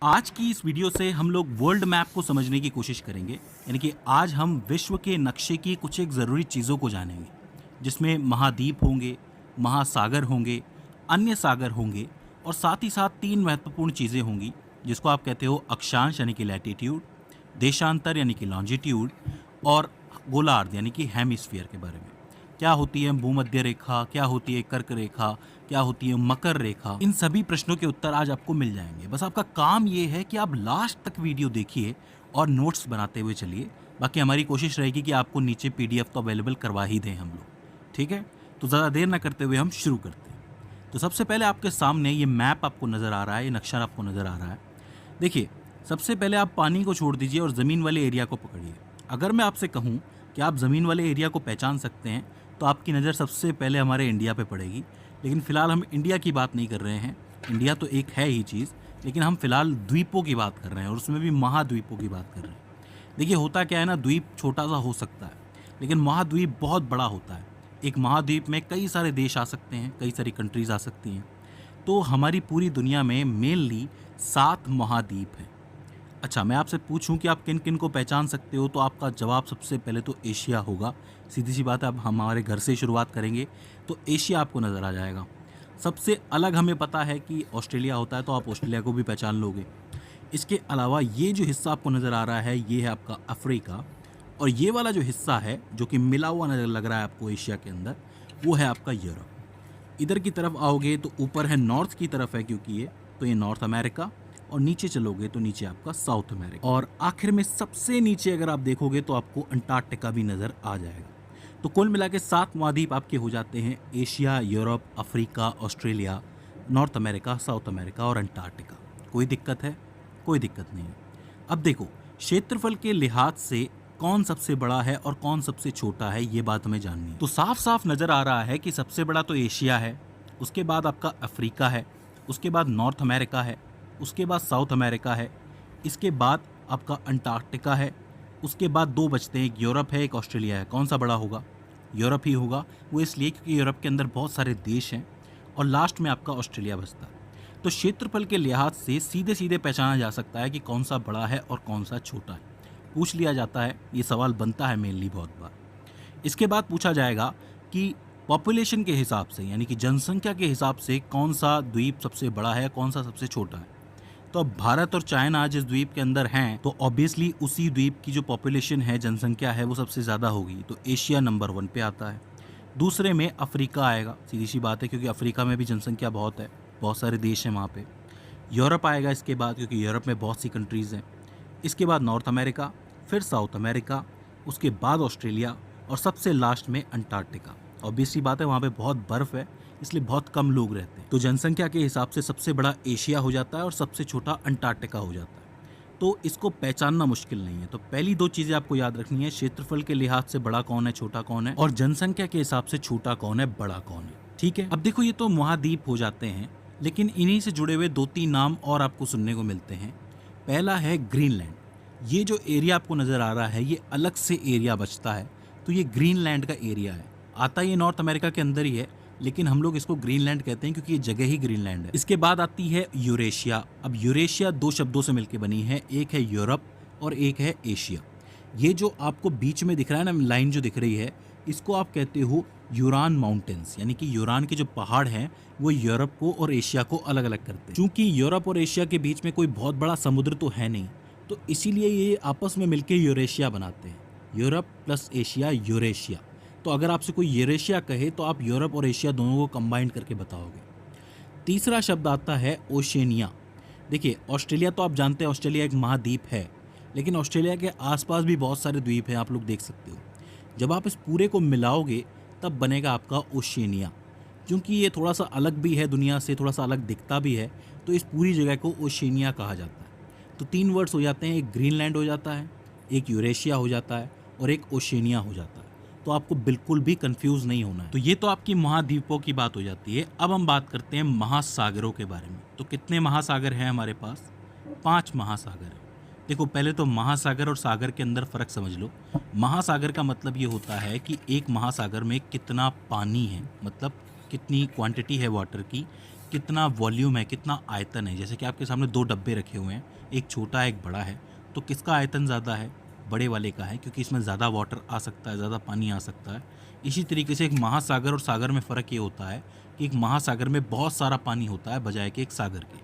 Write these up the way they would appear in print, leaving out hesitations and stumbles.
आज की इस वीडियो से हम लोग वर्ल्ड मैप को समझने की कोशिश करेंगे। यानी कि आज हम विश्व के नक्शे की कुछ एक ज़रूरी चीज़ों को जानेंगे, जिसमें महाद्वीप होंगे, महासागर होंगे, अन्य सागर होंगे और साथ ही साथ तीन महत्वपूर्ण चीज़ें होंगी, जिसको आप कहते हो अक्षांश यानी कि लैटिट्यूड, देशांतर यानी कि लॉन्जिट्यूड और गोलार्ध यानी कि हेमिस्फीयर के बारे में। क्या होती है भूमध्य रेखा, क्या होती है कर्क रेखा, क्या होती है मकर रेखा, इन सभी प्रश्नों के उत्तर आज आपको मिल जाएंगे। बस आपका काम ये है कि आप लास्ट तक वीडियो देखिए और नोट्स बनाते हुए चलिए। बाकी हमारी कोशिश रहेगी कि आपको नीचे पीडीएफ तो अवेलेबल करवा ही दें हम लोग। ठीक है, तो ज़्यादा देर ना करते हुए हम शुरू करते हैं। तो सबसे पहले आपके सामने ये मैप आपको नज़र आ रहा है, ये नक्शा आपको नज़र आ रहा है। देखिए, सबसे पहले आप पानी को छोड़ दीजिए और ज़मीन वाले एरिया को पकड़िए। अगर मैं आपसे कहूँ कि आप ज़मीन वाले एरिया को पहचान सकते हैं, तो आपकी नज़र सबसे पहले हमारे इंडिया पे पड़ेगी। लेकिन फ़िलहाल हम इंडिया की बात नहीं कर रहे हैं। इंडिया तो एक है ही चीज़, लेकिन हम फ़िलहाल द्वीपों की बात कर रहे हैं और उसमें भी महाद्वीपों की बात कर रहे हैं। देखिए, होता क्या है ना, द्वीप छोटा-सा हो सकता है, लेकिन महाद्वीप बहुत बड़ा होता है। एक महाद्वीप में कई सारे देश आ सकते हैं, कई सारी कंट्रीज़ आ सकती हैं। तो हमारी पूरी दुनिया में मेनली 7 महाद्वीप हैं। अच्छा, मैं आपसे पूछूं कि आप किन-किन को पहचान सकते हो, तो आपका जवाब सबसे पहले तो एशिया होगा। सीधी-सी बात है, अब हम हमारे घर से शुरुआत करेंगे, तो एशिया आपको नज़र आ जाएगा। सबसे अलग हमें पता है कि ऑस्ट्रेलिया होता है, तो आप ऑस्ट्रेलिया को भी पहचान लोगे। इसके अलावा ये जो हिस्सा आपको नज़र आ रहा है, ये है आपका अफ्रीका, और ये वाला जो हिस्सा है, जो कि मिला हुआ नज़र लग रहा है आपको एशिया के अंदर, वो है आपका यूरोप। इधर की तरफ आओगे तो ऊपर है नॉर्थ की तरफ है, क्योंकि ये तो ये नॉर्थ अमेरिका, और नीचे चलोगे तो नीचे आपका साउथ अमेरिका, और आखिर में सबसे नीचे अगर आप देखोगे तो आपको अंटार्कटिका भी नज़र आ जाएगा। तो कुल मिला के 7 महाद्वीप आपके हो जाते हैं: Asia, Europe, Africa, Australia, north America, south America और अंटार्कटिका। कोई दिक्कत है? कोई दिक्कत नहीं है। अब देखो, क्षेत्रफल के लिहाज से कौन सबसे बड़ा है और कौन सबसे छोटा है, ये बात हमें जाननी है। तो साफ साफ नज़र आ रहा है कि सबसे बड़ा तो एशिया है, उसके बाद आपका अफ्रीका है, उसके बाद नॉर्थ अमेरिका है, उसके बाद साउथ अमेरिका है, इसके बाद आपका अंटार्कटिका है, उसके बाद 2 बचते हैं, एक यूरोप है, एक ऑस्ट्रेलिया है। कौन सा बड़ा होगा? यूरोप ही होगा। वो इसलिए क्योंकि यूरोप के अंदर बहुत सारे देश हैं, और लास्ट में आपका ऑस्ट्रेलिया बचता है। तो क्षेत्रफल के लिहाज से सीधे सीधे पहचाना जा सकता है कि कौन सा बड़ा है और कौन सा छोटा है। पूछ लिया जाता है, ये सवाल बनता है मेनली बहुत बार। इसके बाद पूछा जाएगा कि पॉपुलेशन के हिसाब से, यानी कि जनसंख्या के हिसाब से, कौन सा द्वीप सबसे बड़ा है, कौन सा सबसे छोटा है। तो अब भारत और चाइना जिस द्वीप के अंदर हैं, तो ऑब्वियसली उसी द्वीप की जो पॉपुलेशन है, जनसंख्या है, वो सबसे ज़्यादा होगी। तो एशिया नंबर 1 पे आता है। दूसरे में अफ्रीका आएगा, सीधी सी बात है, क्योंकि अफ्रीका में भी जनसंख्या बहुत है, बहुत सारे देश हैं वहाँ पे। यूरोप आएगा इसके बाद, क्योंकि यूरोप में बहुत सी कंट्रीज़ हैं। इसके बाद नॉर्थ अमेरिका, फिर साउथ अमेरिका, उसके बाद ऑस्ट्रेलिया, और सबसे लास्ट में अंटार्कटिका। ऑब्वियसली बात है, वहाँ पे बहुत बर्फ़ है, इसलिए बहुत कम लोग रहते हैं। तो जनसंख्या के हिसाब से सबसे बड़ा एशिया हो जाता है और सबसे छोटा अंटार्कटिका हो जाता है। तो इसको पहचानना मुश्किल नहीं है। तो पहली 2 चीज़ें आपको याद रखनी है: क्षेत्रफल के लिहाज से बड़ा कौन है, छोटा कौन है, और जनसंख्या के हिसाब से छोटा कौन है, बड़ा कौन है। ठीक है, अब देखो, ये तो महाद्वीप हो जाते हैं, लेकिन इन्हीं से जुड़े हुए 2-3 नाम और आपको सुनने को मिलते हैं। पहला है ग्रीनलैंड। ये जो एरिया आपको नज़र आ रहा है, ये अलग से एरिया बचता है, तो ये ग्रीनलैंड का एरिया है। आता ये नॉर्थ अमेरिका के अंदर ही है, लेकिन हम लोग इसको ग्रीनलैंड कहते हैं क्योंकि ये जगह ही ग्रीनलैंड है। इसके बाद आती है यूरेशिया। अब यूरेशिया 2 शब्दों से मिलकर बनी है, एक है यूरोप और एक है एशिया। ये जो आपको बीच में दिख रहा है ना, लाइन जो दिख रही है, इसको आप कहते हो यूरान माउंटेन्स, यानी कि यूरान के जो पहाड़ हैं, वो यूरोप को और एशिया को अलग अलग करते हैं। चूंकि यूरोप और एशिया के बीच में कोई बहुत बड़ा समुद्र तो है नहीं, तो इसीलिए ये आपस में मिलकर यूरेशिया बनाते हैं। Europe plus Asia, Eurasia. तो अगर आपसे कोई यूरेशिया कहे, तो आप यूरोप और एशिया दोनों को कंबाइन करके बताओगे। तीसरा शब्द आता है ओशेनिया। देखिए, ऑस्ट्रेलिया तो आप जानते हैं, ऑस्ट्रेलिया एक महाद्वीप है, लेकिन ऑस्ट्रेलिया के आसपास भी बहुत सारे द्वीप हैं, आप लोग देख सकते हो। जब आप इस पूरे को मिलाओगे, तब बनेगा आपका ओशेनिया। क्योंकि ये थोड़ा सा अलग भी है, दुनिया से थोड़ा सा अलग दिखता भी है, तो इस पूरी जगह को ओशेनिया कहा जाता है। तो 3 वर्ड्स हो जाते हैं, एक ग्रीनलैंड हो जाता है, एक यूरेशिया हो जाता है, और एक ओशेनिया हो जाता है। तो आपको बिल्कुल भी कंफ्यूज नहीं होना है। तो ये तो आपकी महाद्वीपों की बात हो जाती है। अब हम बात करते हैं महासागरों के बारे में। तो कितने महासागर हैं हमारे पास? 5 महासागर हैं। देखो, पहले तो महासागर और सागर के अंदर फ़र्क समझ लो। महासागर का मतलब ये होता है कि एक महासागर में कितना पानी है, मतलब कितनी क्वांटिटी है वाटर की, कितना वॉल्यूम है, कितना आयतन है। जैसे कि आपके सामने 2 डब्बे रखे हुए हैं, एक छोटा एक बड़ा है, तो किसका आयतन ज़्यादा है? बड़े वाले का है, क्योंकि इसमें ज़्यादा वाटर आ सकता है, ज़्यादा पानी आ सकता है। इसी तरीके से एक महासागर और सागर में फ़र्क ये होता है कि एक महासागर में बहुत सारा पानी होता है बजाय कि एक सागर के।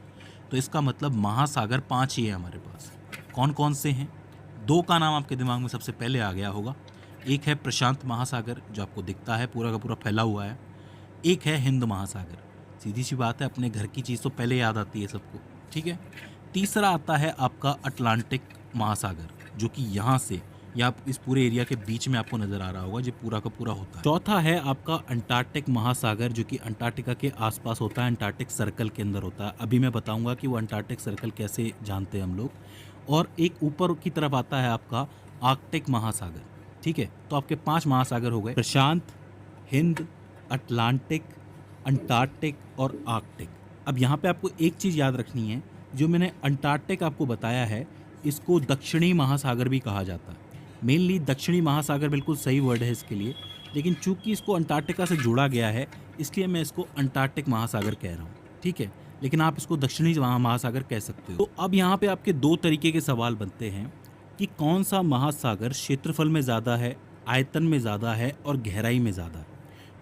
तो इसका मतलब महासागर 5 ही है हमारे पास। कौन-कौन से हैं? 2 का नाम आपके दिमाग में सबसे पहले आ गया होगा। एक है प्रशांत महासागर, जो आपको दिखता है पूरा का पूरा फैला हुआ है। एक है हिंद महासागर। सीधी सी बात है, अपने घर की चीज़ तो पहले याद आती है सबको, ठीक है। तीसरा आता है आपका अटलांटिक महासागर, जो कि यहाँ से या आप इस पूरे एरिया के बीच में आपको नज़र आ रहा होगा, जो पूरा का पूरा होता है। चौथा है आपका अंटार्कटिक महासागर, जो कि अंटार्कटिका के आसपास होता है, अंटार्कटिक सर्कल के अंदर होता है। अभी मैं बताऊंगा कि वो अंटार्कटिक सर्कल कैसे जानते हैं हम लोग। और एक ऊपर की तरफ आता है आपका आर्कटिक महासागर, ठीक है। तो आपके 5 महासागर हो गए, प्रशांत, हिंद, अटलांटिक, अंटार्कटिक और आर्कटिक। अब यहाँ पे आपको एक चीज़ याद रखनी है, जो मैंने अंटार्कटिक आपको बताया है, इसको दक्षिणी महासागर भी कहा जाता है। मेनली दक्षिणी महासागर बिल्कुल सही वर्ड है इसके लिए, लेकिन चूंकि इसको अंटार्कटिका से जोड़ा गया है, इसलिए मैं इसको अंटार्कटिक महासागर कह रहा हूँ, ठीक है। लेकिन आप इसको दक्षिणी महासागर कह सकते हो। तो अब यहाँ पे आपके 2 तरीके के सवाल बनते हैं कि कौन सा महासागर क्षेत्रफल में ज़्यादा है, आयतन में ज़्यादा है और गहराई में ज़्यादा है।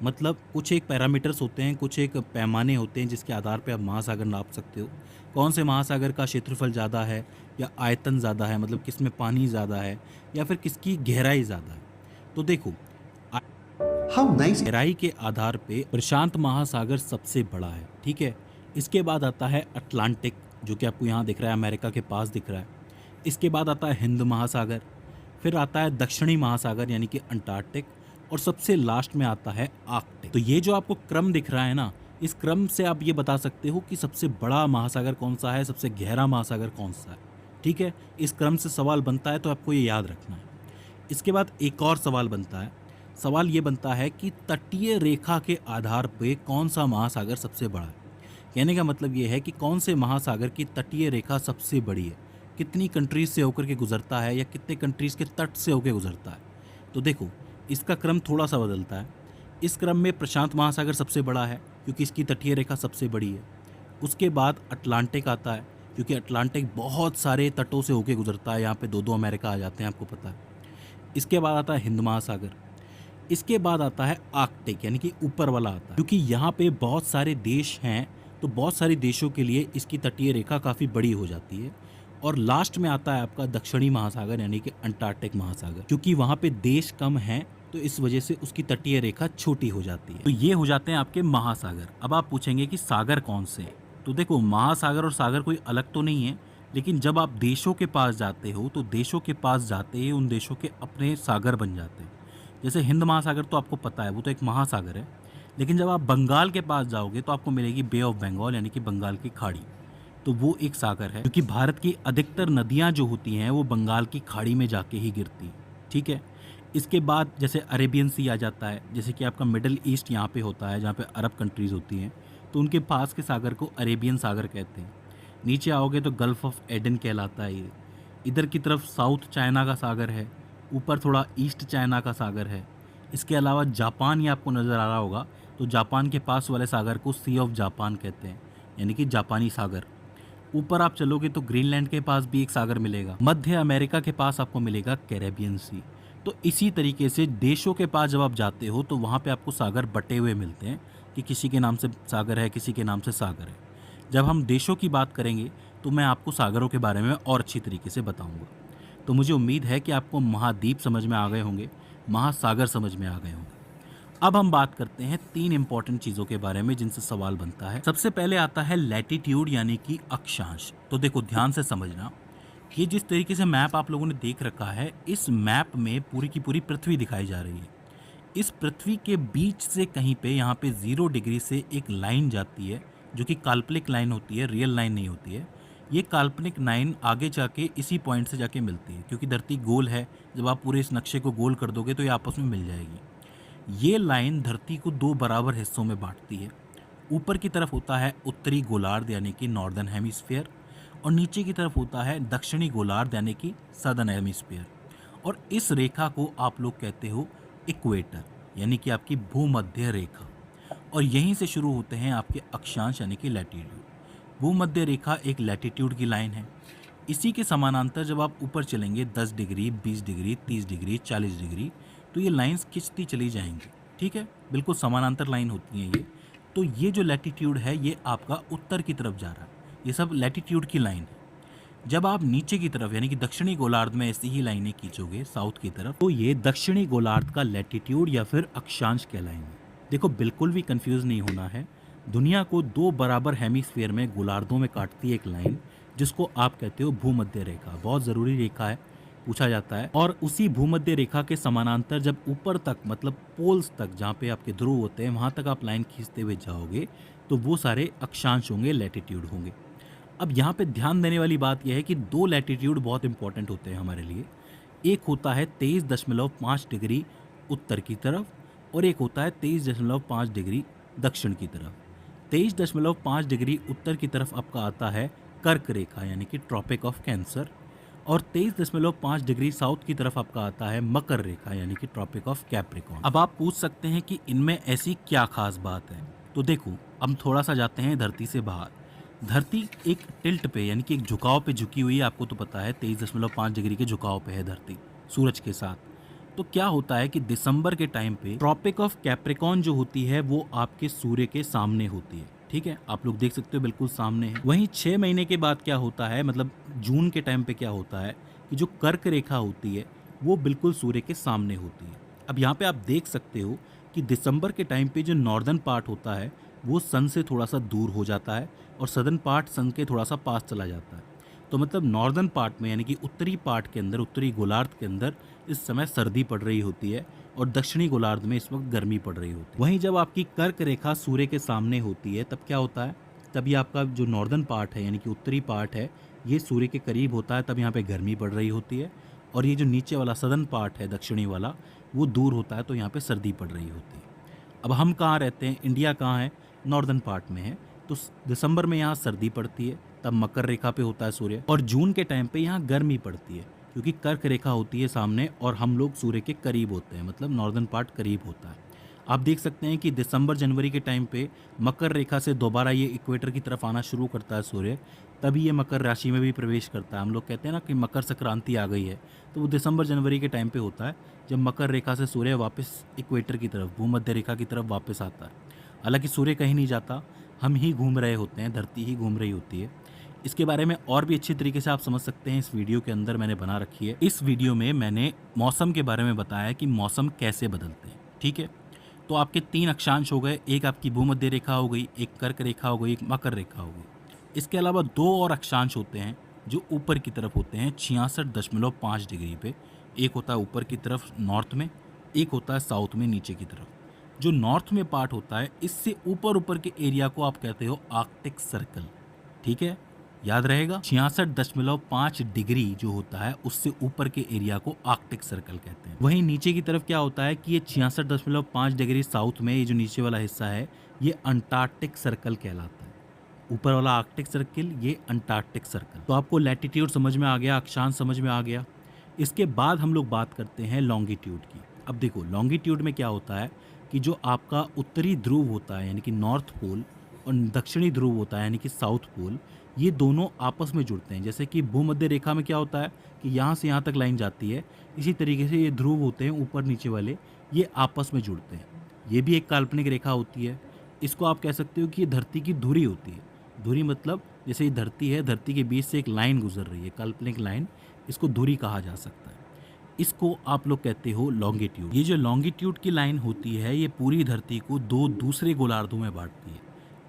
मतलब कुछ एक पैरामीटर्स होते हैं, कुछ एक पैमाने होते हैं जिसके आधार पे आप महासागर नाप सकते हो। कौन से महासागर का क्षेत्रफल ज़्यादा है या आयतन ज़्यादा है, मतलब किसमें पानी ज़्यादा है या फिर किसकी गहराई ज़्यादा है। तो देखो, गहराई के आधार पे प्रशांत महासागर सबसे बड़ा है, ठीक है। इसके बाद आता है अटलांटिक, जो कि आपको यहाँ दिख रहा है, अमेरिका के पास दिख रहा है। इसके बाद आता है हिंद महासागर, फिर आता है दक्षिणी महासागर यानी कि अंटार्कटिक, और सबसे लास्ट में आता है आर्कटिक। तो ये जो आपको क्रम दिख रहा है ना, इस क्रम से आप ये बता सकते हो कि सबसे बड़ा महासागर कौन सा है, सबसे गहरा महासागर कौन सा है, ठीक है। इस क्रम से सवाल बनता है, तो आपको ये याद रखना है। इसके बाद एक और सवाल बनता है। सवाल ये बनता है कि तटीय रेखा के आधार पे कौन सा महासागर सबसे बड़ा है। कहने का मतलब ये है कि कौन से महासागर की तटीय रेखा सबसे बड़ी है, कितनी कंट्रीज से होकर के गुजरता है या कितने कंट्रीज के तट से होकर गुजरता है। तो देखो, इसका क्रम थोड़ा सा बदलता है। इस क्रम में प्रशांत महासागर सबसे बड़ा है, क्योंकि इसकी तटीय रेखा सबसे बड़ी है। उसके बाद अटलांटिक आता है, क्योंकि अटलांटिक बहुत सारे तटों से होकर गुजरता है। यहाँ पे 2-2 अमेरिका आ जाते हैं, आपको पता है। इसके बाद आता है हिंद महासागर। इसके बाद आता है आर्कटिक, यानी कि ऊपर वाला आता है, क्योंकि यहाँ पे बहुत सारे देश हैं, तो बहुत सारे देशों के लिए इसकी तटीय रेखा काफ़ी बड़ी हो जाती है। और लास्ट में आता है आपका दक्षिणी महासागर, यानी कि अंटार्कटिक महासागर, क्योंकि वहाँ पे देश कम हैं, तो इस वजह से उसकी तटीय रेखा छोटी हो जाती है। तो ये हो जाते हैं आपके महासागर। अब आप पूछेंगे कि सागर कौन से हैं? तो देखो, महासागर और सागर कोई अलग तो नहीं है, लेकिन जब आप देशों के पास जाते हो, तो देशों के पास जाते ही उन देशों के अपने सागर बन जाते हैं। जैसे हिंद महासागर तो आपको पता है, वो तो एक महासागर है। लेकिन जब आप बंगाल के पास जाओगे, तो आपको मिलेगी बे ऑफ बंगाल, यानी कि बंगाल की खाड़ी। तो वो एक सागर है, क्योंकि भारत की अधिकतर नदियाँ जो होती हैं, वो बंगाल की खाड़ी में जाके ही गिरती, ठीक है। इसके बाद जैसे अरेबियन सी आ जाता है, जैसे कि आपका मिडल ईस्ट यहाँ पे होता है, जहाँ पे अरब कंट्रीज़ होती हैं, तो उनके पास के सागर को अरेबियन सागर कहते हैं। नीचे आओगे तो गल्फ ऑफ एडन कहलाता है ये। इधर की तरफ साउथ चाइना का सागर है, ऊपर थोड़ा ईस्ट चाइना का सागर है। इसके अलावा जापान ये आपको नज़र आ रहा होगा, तो जापान के पास वाले सागर को सी ऑफ जापान कहते हैं, यानी कि जापानी सागर। ऊपर आप चलोगे तो ग्रीनलैंड के पास भी एक सागर मिलेगा। मध्य अमेरिका के पास आपको मिलेगा कैरेबियन सी। तो इसी तरीके से देशों के पास जब आप जाते हो, तो वहाँ पे आपको सागर बटे हुए मिलते हैं कि किसी के नाम से सागर है, किसी के नाम से सागर है। जब हम देशों की बात करेंगे, तो मैं आपको सागरों के बारे में और अच्छी तरीके से बताऊंगा। तो मुझे उम्मीद है कि आपको महाद्वीप समझ में आ गए होंगे, महासागर समझ में आ गए होंगे। अब हम बात करते हैं 3 इंपॉर्टेंट चीज़ों के बारे में जिनसे सवाल बनता है। सबसे पहले आता है लैटिट्यूड, यानी कि अक्षांश। तो देखो, ध्यान से समझना, ये जिस तरीके से मैप आप लोगों ने देख रखा है, इस मैप में पूरी की पूरी पृथ्वी दिखाई जा रही है। इस पृथ्वी के बीच से कहीं पे यहाँ पे 0 डिग्री से एक लाइन जाती है, जो कि काल्पनिक लाइन होती है, रियल लाइन नहीं होती है। ये काल्पनिक लाइन आगे जाके इसी पॉइंट से जाके मिलती है, क्योंकि धरती गोल है। जब आप पूरे इस नक्शे को गोल कर दोगे, तो ये आपस में मिल जाएगी। ये लाइन धरती को 2 बराबर हिस्सों में बांटती है। ऊपर की तरफ होता है उत्तरी गोलार्ध, यानी कि नॉर्दर्न हेमिस्फीयर, और नीचे की तरफ होता है दक्षिणी गोलार्ध, यानी कि सदर्न हेमिस्फीयर। और इस रेखा को आप लोग कहते हो इक्वेटर, यानी कि आपकी भूमध्य रेखा। और यहीं से शुरू होते हैं आपके अक्षांश यानी कि लैटिट्यूड। भूमध्य रेखा एक लैटिट्यूड की लाइन है। इसी के समानांतर जब आप ऊपर चलेंगे 10 डिग्री, 20 डिग्री, 30 डिग्री, 40 डिग्री, तो ये लाइंस खिंचती चली जाएंगी। ठीक है, बिल्कुल समानांतर लाइन होती हैं ये। तो ये जो लैटिट्यूड है ये आपका उत्तर की तरफ जा रहा है। ये सब लैटिट्यूड की लाइन है। जब आप नीचे की तरफ यानी कि दक्षिणी गोलार्ध में ऐसी ही लाइनें खींचोगे साउथ की तरफ, तो ये दक्षिणी गोलार्ध का लैटिट्यूड या फिर अक्षांश कहलाएंगे। देखो, बिल्कुल भी कंफ्यूज नहीं होना है। दुनिया को दो बराबर हेमिस्फीयर में गोलार्धों में काटती है एक लाइन, जिसको आप कहते हो भूमध्य रेखा। बहुत ज़रूरी रेखा है, पूछा जाता है। और उसी भूमध्य रेखा के समानांतर जब ऊपर तक मतलब पोल्स तक, जहाँ पे आपके ध्रुव होते हैं, वहाँ तक आप लाइन खींचते हुए जाओगे तो वो सारे अक्षांश होंगे, लैटिट्यूड होंगे। अब यहाँ पे ध्यान देने वाली बात यह है कि दो लैटिट्यूड बहुत इंपॉर्टेंट होते हैं हमारे लिए। एक होता है 23.5 डिग्री उत्तर की तरफ और एक होता है 23.5 डिग्री दक्षिण की तरफ। 23.5 डिग्री उत्तर की तरफ आपका आता है कर्क रेखा यानी कि ट्रॉपिक ऑफ कैंसर, और 23.5 डिग्री साउथ की तरफ आपका आता है मकर रेखा यानी कि ट्रॉपिक ऑफ कैप्रिकॉर्न। अब आप पूछ सकते हैं कि इनमें ऐसी क्या खास बात है। तो देखो, हम थोड़ा सा जाते हैं धरती से बाहर। धरती एक टिल्ट पे यानी कि एक झुकाव पे झुकी हुई है, आपको तो पता है 23.5 डिग्री के झुकाव पे है धरती सूरज के साथ। तो क्या होता है कि दिसंबर के टाइम पे ट्रॉपिक ऑफ कैप्रिकॉर्न जो होती है वो आपके सूर्य के सामने होती है। ठीक है, आप लोग देख सकते हो बिल्कुल सामने है। वहीं 6 महीने के बाद क्या होता है, मतलब जून के टाइम पे क्या होता है कि जो कर्क रेखा होती है वो बिल्कुल सूर्य के सामने होती है। अब यहाँ पे आप देख सकते हो कि दिसंबर के टाइम पे जो नॉर्दर्न पार्ट होता है वो सन से थोड़ा सा दूर हो जाता है और सदर्न पार्ट सन के थोड़ा सा पास चला जाता है। तो मतलब नॉर्दर्न पार्ट में यानी कि उत्तरी पार्ट के अंदर, उत्तरी गोलार्ध के अंदर इस समय सर्दी पड़ रही होती है और दक्षिणी गोलार्ध में इस वक्त गर्मी पड़ रही होती है। वहीं जब आपकी कर्क रेखा सूर्य के सामने होती है तब क्या होता है, तभी आपका जो नॉर्दर्न पार्ट है यानी कि उत्तरी पार्ट है ये सूर्य के करीब होता है, तब यहाँ पे गर्मी पड़ रही होती है। और ये जो नीचे वाला सदर्न पार्ट है दक्षिणी वाला वो दूर होता है, तो यहाँ पे सर्दी पड़ रही होती है। अब हम कहाँ रहते हैं, इंडिया कहाँ है, नॉर्दर्न पार्ट में है। तो दिसंबर में यहाँ सर्दी पड़ती है, तब मकर रेखा पे होता है सूर्य, और जून के टाइम पे यहाँ गर्मी पड़ती है क्योंकि कर्क रेखा होती है सामने और हम लोग सूर्य के करीब होते हैं, मतलब नॉर्दर्न पार्ट करीब होता है। आप देख सकते हैं कि दिसंबर जनवरी के टाइम पे मकर रेखा से दोबारा ये इक्वेटर की तरफ आना शुरू करता है सूर्य, तभी ये मकर राशि में भी प्रवेश करता है। हम लोग कहते हैं ना कि मकर संक्रांति आ गई है, तो वो दिसंबर जनवरी के टाइम पे होता है जब मकर रेखा से सूर्य वापस इक्वेटर की तरफ, भूमध्य रेखा की तरफ वापस आता है। हालांकि सूर्य कहीं नहीं जाता, हम ही घूम रहे होते हैं, धरती ही घूम रही होती है। इसके बारे में और भी अच्छी तरीके से आप समझ सकते हैं, इस वीडियो के अंदर मैंने बना रखी है। इस वीडियो में मैंने मौसम के बारे में बताया कि मौसम कैसे बदलते हैं। ठीक है, तो आपके 3 अक्षांश हो गए, एक आपकी भूमध्य रेखा हो गई, एक कर्क रेखा हो गई, एक मकर रेखा हो गई। इसके अलावा 2 और अक्षांश होते हैं जो ऊपर की तरफ होते हैं 66.5 डिग्री पे। एक होता है ऊपर की तरफ नॉर्थ में, एक होता है साउथ में नीचे की तरफ। जो नॉर्थ में पार्ट होता है इससे ऊपर के एरिया को आप कहते हो आर्कटिक सर्कल। ठीक है, याद रहेगा, 66.5 डिग्री जो होता है उससे ऊपर के एरिया को आर्कटिक सर्कल कहते हैं। वहीं नीचे की तरफ क्या होता है कि ये 66.5 डिग्री साउथ में ये जो नीचे वाला हिस्सा है ये अंटार्कटिक सर्कल कहलाता है। ऊपर वाला आर्कटिक सर्कल, ये अंटार्कटिक सर्कल। तो आपको लैटिट्यूड समझ में आ गया, अक्षांश समझ में आ गया। इसके बाद हम लोग बात करते हैं लॉन्गिट्यूड की। अब देखो, लॉन्गिट्यूड में क्या होता है कि जो आपका उत्तरी ध्रुव होता है यानी कि नॉर्थ पोल और दक्षिणी ध्रुव होता है यानी कि साउथ पोल, ये दोनों आपस में जुड़ते हैं। जैसे कि भूमध्य रेखा में क्या होता है कि यहाँ से यहाँ तक लाइन जाती है, इसी तरीके से ये ध्रुव होते हैं ऊपर नीचे वाले, ये आपस में जुड़ते हैं। ये भी एक काल्पनिक रेखा होती है। इसको आप कह सकते हो कि ये धरती की धुरी होती है। धुरी मतलब जैसे ये धरती है, धरती के बीच से एक लाइन गुजर रही है, काल्पनिक लाइन, इसको धुरी कहा जा सकता है। इसको आप लोग कहते हो लॉन्गिट्यूड। ये जो लॉन्गिट्यूड की लाइन होती है ये पूरी धरती को 2 दूसरे गोलार्धों में बांटती है।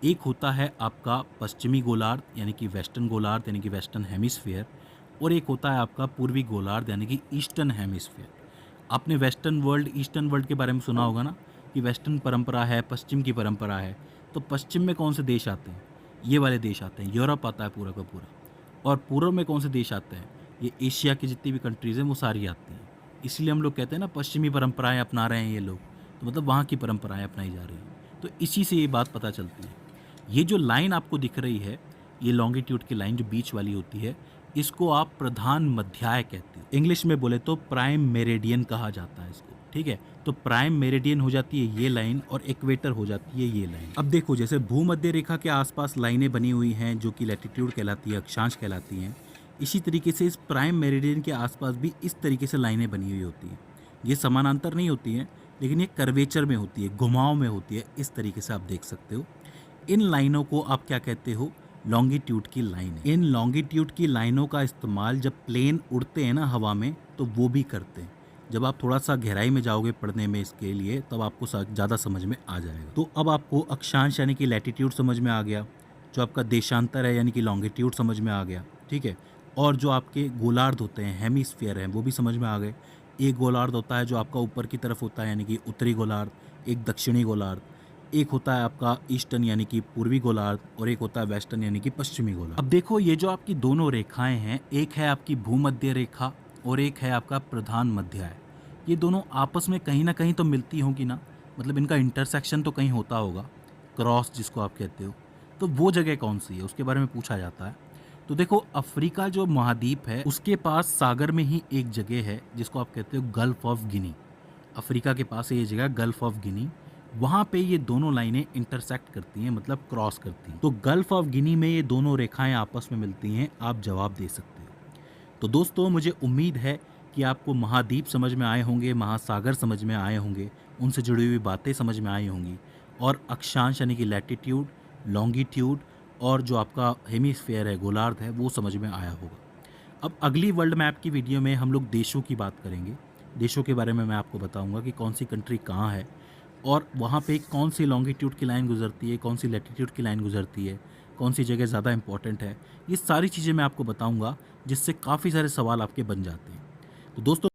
एक होता है आपका पश्चिमी गोलार्ध यानी कि वेस्टर्न गोलार्ध यानी कि वेस्टर्न हेमिस्फीयर, और एक होता है आपका पूर्वी गोलार्ध यानी कि ईस्टर्न हेमिस्फीयर। आपने वेस्टर्न वर्ल्ड, ईस्टर्न वर्ल्ड के बारे में सुना होगा ना कि वेस्टर्न परंपरा है, पश्चिम की परंपरा है। तो पश्चिम में कौन से देश आते हैं, ये वाले देश आते हैं, यूरोप आता है पूरा का पूरा। और पूर्व में कौन से देश आते हैं, ये एशिया की जितनी भी कंट्रीज़ हैं वो सारी आती हैं। इसलिए हम लोग कहते हैं ना पश्चिमी परंपराएं अपना रहे हैं ये लोग, तो मतलब वहाँ की परंपराएं अपनाई जा रही हैं। तो इसी से ये बात पता चलती है। ये जो लाइन आपको दिख रही है, ये लॉन्गिट्यूड की लाइन जो बीच वाली होती है, इसको आप प्रधान मध्याय कहते हो। इंग्लिश में बोले तो प्राइम मेरिडियन कहा जाता है इसको, ठीक है। तो प्राइम मेरिडियन हो जाती है ये लाइन और इक्वेटर हो जाती है ये लाइन। अब देखो, जैसे भूमध्य रेखा के आसपास लाइनें बनी हुई हैं जो कि लैटिट्यूड कहलाती है, अक्षांश कहलाती हैं, इसी तरीके से इस प्राइम मेरिडियन के आसपास भी इस तरीके से लाइनें बनी हुई होती हैं। ये समानांतर नहीं होती हैं, लेकिन ये कर्वेचर में होती है, घुमाव में होती है। इस तरीके से आप देख सकते हो। इन लाइनों को आप क्या कहते हो? लॉन्गिट्यूड की लाइन। इन लॉन्गिट्यूड की लाइनों का इस्तेमाल जब प्लेन उड़ते हैं ना हवा में, तो वो भी करते हैं। जब आप थोड़ा सा गहराई में जाओगे पढ़ने में इसके लिए, तब आपको ज़्यादा समझ में आ जाएगा। तो अब आपको अक्षांश यानी कि लैटिट्यूड समझ में आ गया, जो आपका देशांतर है यानी कि लॉन्गिट्यूड समझ में आ गया, ठीक है। और जो आपके गोलार्ध होते हैं, हेमिस्फीयर हैं, वो भी समझ में आ गए। एक गोलार्ध होता है जो आपका ऊपर की तरफ होता है यानी कि उत्तरी गोलार्ध, एक दक्षिणी गोलार्ध, एक होता है आपका ईस्टर्न यानी कि पूर्वी गोलार्ध, और एक होता है वेस्टर्न यानी कि पश्चिमी गोलार्ध। अब देखो, ये जो आपकी दोनों रेखाएं हैं, एक है आपकी भूमध्य रेखा और एक है आपका प्रधान मध्याय। ये दोनों आपस में कहीं ना कहीं तो मिलती होंगी ना, मतलब इनका इंटरसेक्शन तो कहीं होता होगा, क्रॉस जिसको आप कहते हो। तो वो जगह कौन सी है, उसके बारे में पूछा जाता है। तो देखो, अफ्रीका जो महाद्वीप है उसके पास सागर में ही एक जगह है जिसको आप कहते हो गल्फ ऑफ गिनी। अफ्रीका के पास है ये जगह गल्फ ऑफ गिनी। वहाँ पे ये दोनों लाइनें इंटरसेक्ट करती हैं, मतलब क्रॉस करती हैं। तो गल्फ ऑफ गिनी में ये दोनों रेखाएं आपस में मिलती हैं। आप जवाब दे सकते हो। तो दोस्तों, मुझे उम्मीद है कि आपको महाद्वीप समझ में आए होंगे, महासागर समझ में आए होंगे, उनसे जुड़ी हुई बातें समझ में आई होंगी, और अक्षांश यानी कि लैटिट्यूड, लॉन्गिट्यूड और जो आपका हेमिस्फीयर है, गोलार्ध है, वो समझ में आया होगा। अब अगली वर्ल्ड मैप की वीडियो में हम लोग देशों की बात करेंगे। देशों के बारे में मैं आपको बताऊंगा कि कौन सी कंट्री कहाँ है और वहाँ पे कौन सी लॉन्गिट्यूड की लाइन गुजरती है, कौन सी लैटिट्यूड की लाइन गुजरती है, कौन सी जगह ज़्यादा इंपॉर्टेंट है। ये सारी चीज़ें मैं आपको बताऊंगा, जिससे काफ़ी सारे सवाल आपके बन जाते हैं। तो दोस्तों,